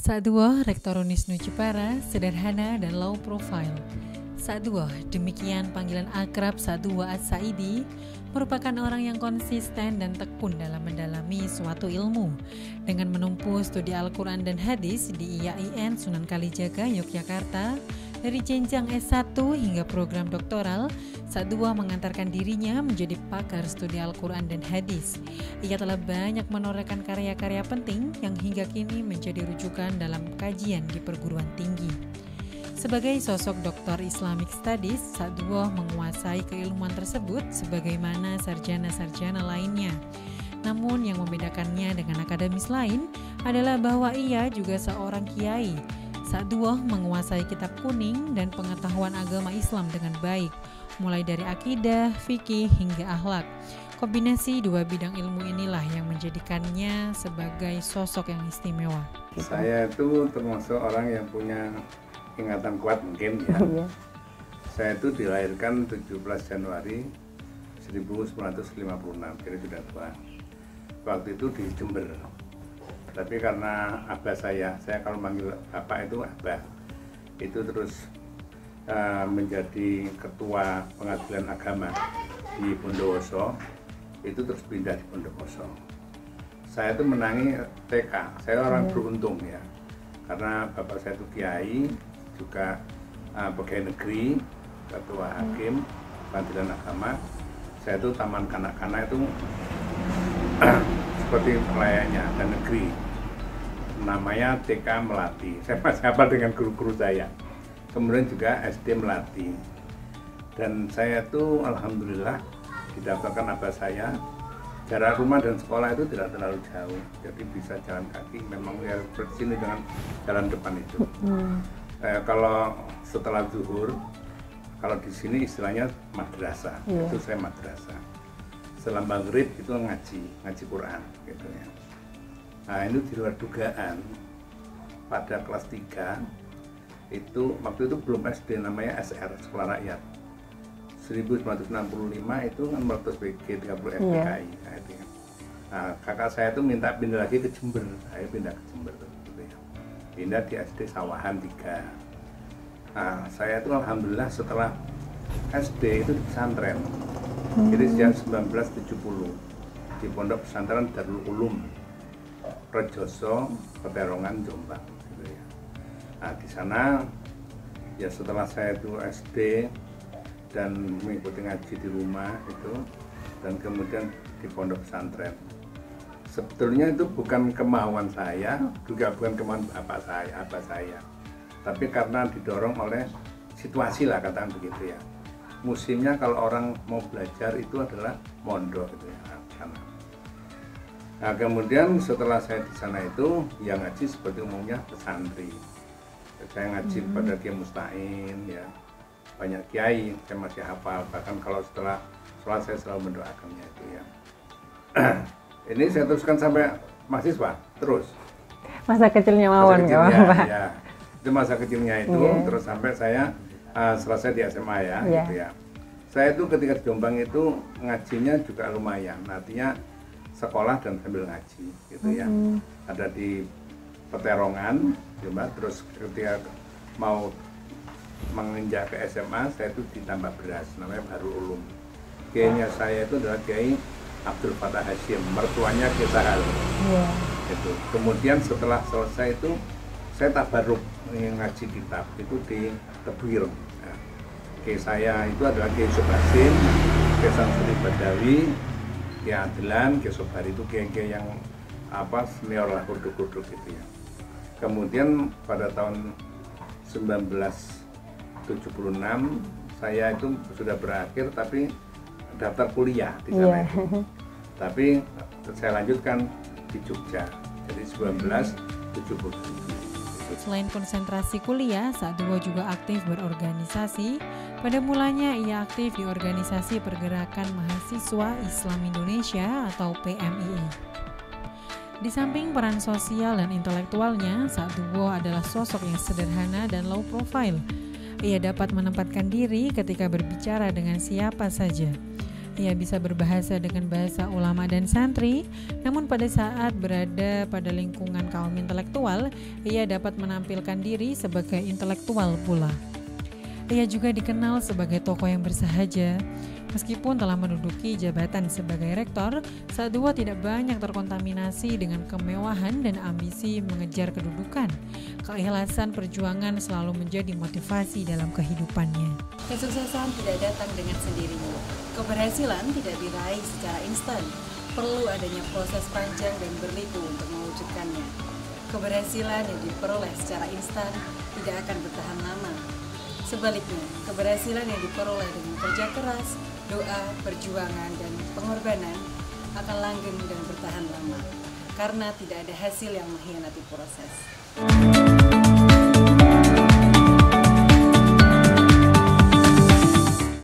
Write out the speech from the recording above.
Sa'duwoh Rektorunis Nujipara, sederhana dan low profile. Sa'duwoh, demikian panggilan akrab Sa'duwoh As-Sa'idi, merupakan orang yang konsisten dan tekun dalam mendalami suatu ilmu. Dengan menempuh studi Al-Quran dan Hadis di IAIN Sunan Kalijaga, Yogyakarta, dari jenjang S1 hingga program doktoral, Sa'duwoh mengantarkan dirinya menjadi pakar studi Al-Quran dan Hadis. Ia telah banyak menorehkan karya-karya penting yang hingga kini menjadi rujukan dalam kajian di perguruan tinggi. Sebagai sosok Doktor Islamic Studies, Sa'duwoh menguasai keilmuan tersebut sebagaimana sarjana-sarjana lainnya. Namun yang membedakannya dengan akademis lain adalah bahwa ia juga seorang kiai. Sa'duwoh menguasai kitab kuning dan pengetahuan agama Islam dengan baik, mulai dari akidah, fikih, hingga akhlak. Kombinasi dua bidang ilmu inilah yang menjadikannya sebagai sosok yang istimewa. Saya itu termasuk orang yang punya ingatan kuat mungkin ya. Saya itu dilahirkan 17 Januari 1956, jadi sudah tua. Waktu itu di Jember. Tapi karena abah saya kalau manggil bapak itu abah, itu terus menjadi ketua pengadilan agama di Bondowoso, itu terus pindah di Bondowoso. Saya itu menangi TK, saya orang beruntung ya, karena bapak saya itu kiai, juga pegawai negeri, ketua hakim, pengadilan agama. Saya itu taman kanak-kanak itu seperti layaknya dan negeri, namanya TK Melati. Saya masih hafal dengan guru-guru saya. Kemudian juga SD Melati. Dan saya itu alhamdulillah didaftarkan abah saya. Jarak rumah dan sekolah itu tidak terlalu jauh, jadi bisa jalan kaki. Memang ya bersini dengan jalan depan itu. Kalau setelah zuhur, kalau di sini istilahnya madrasah, itu saya madrasah. Setelah maghrib itu ngaji Quran gitu ya. Nah ini di luar dugaan, pada kelas 3 itu waktu itu belum SD, namanya SR, Sekolah Rakyat. 1965 itu kan meletus BG 30 FPKI. Nah, kakak saya itu minta pindah lagi ke Jember, saya pindah ke Jember gitu ya. Pindah di SD Sawahan 3. Nah, saya itu alhamdulillah setelah SD itu di pesantren. Jadi sejak 1970 di Pondok Pesantren Darul Ulum Rejoso, Peterongan, Jombang gitu ya. Nah, di sana ya setelah saya itu SD dan mengikuti ngaji di rumah itu, dan kemudian di Pondok Pesantren. Sebetulnya itu bukan kemauan saya, juga bukan kemauan abah saya, tapi karena didorong oleh situasi lah, katakan begitu ya. Musimnya kalau orang mau belajar itu adalah mondok gitu ya, sana. Nah kemudian setelah saya di sana itu yang ngaji seperti umumnya pesantri. Saya ngaji pada Kiai Mustain ya, banyak kiai saya masih hafal, bahkan kalau setelah sholat saya selalu mendoakannya itu ya. Ini saya teruskan sampai mahasiswa terus. Masa kecilnya Mawon nggak apa-apa. Ya, itu masa kecilnya itu terus sampai saya selesai di SMA ya, gitu ya. Saya itu ketika di Jombang itu ngajinya juga lumayan, artinya sekolah dan sambil ngaji, gitu ya. Ada di Peterongan, Jombang, terus ketika mau menginjak ke SMA, saya itu ditambah beras, namanya Darul Ulum. Kiainya saya itu adalah Kiai Abdul Fattah Hashim, mertuanya Kiai Sahal. Gitu. Kemudian setelah selesai itu saya tabaruk ngaji kitab itu di Tebuireng. Nah, Kiai saya itu adalah Kiai Sobasin, Kiai Samsuri Badawi, Kiai Adilan, Kiai Sobari, itu kiai-kiai yang senior lah, kuduk-kuduk gitu ya. Kemudian pada tahun 1976 saya itu sudah berakhir, tapi daftar kuliah di sana itu. Tapi saya lanjutkan di Jogja, jadi 1977. Selain konsentrasi kuliah, Sa'duwoh juga aktif berorganisasi. Pada mulanya ia aktif di Organisasi Pergerakan Mahasiswa Islam Indonesia atau PMII. Di samping peran sosial dan intelektualnya, Sa'duwoh adalah sosok yang sederhana dan low profile. Ia dapat menempatkan diri ketika berbicara dengan siapa saja. Ia bisa berbahasa dengan bahasa ulama dan santri, namun pada saat berada pada lingkungan kaum intelektual, ia dapat menampilkan diri sebagai intelektual pula. Ia juga dikenal sebagai tokoh yang bersahaja. Meskipun telah menduduki jabatan sebagai rektor, Sa'duwa tidak banyak terkontaminasi dengan kemewahan dan ambisi mengejar kedudukan. Keikhlasan perjuangan selalu menjadi motivasi dalam kehidupannya. Kesuksesan tidak datang dengan sendirinya. Keberhasilan tidak diraih secara instan. Perlu adanya proses panjang dan berliku untuk mewujudkannya. Keberhasilan yang diperoleh secara instan tidak akan bertahan lama. Sebaliknya, keberhasilan yang diperoleh dengan kerja keras, doa, perjuangan, dan pengorbanan akan langgeng dan bertahan lama, karena tidak ada hasil yang mengkhianati proses.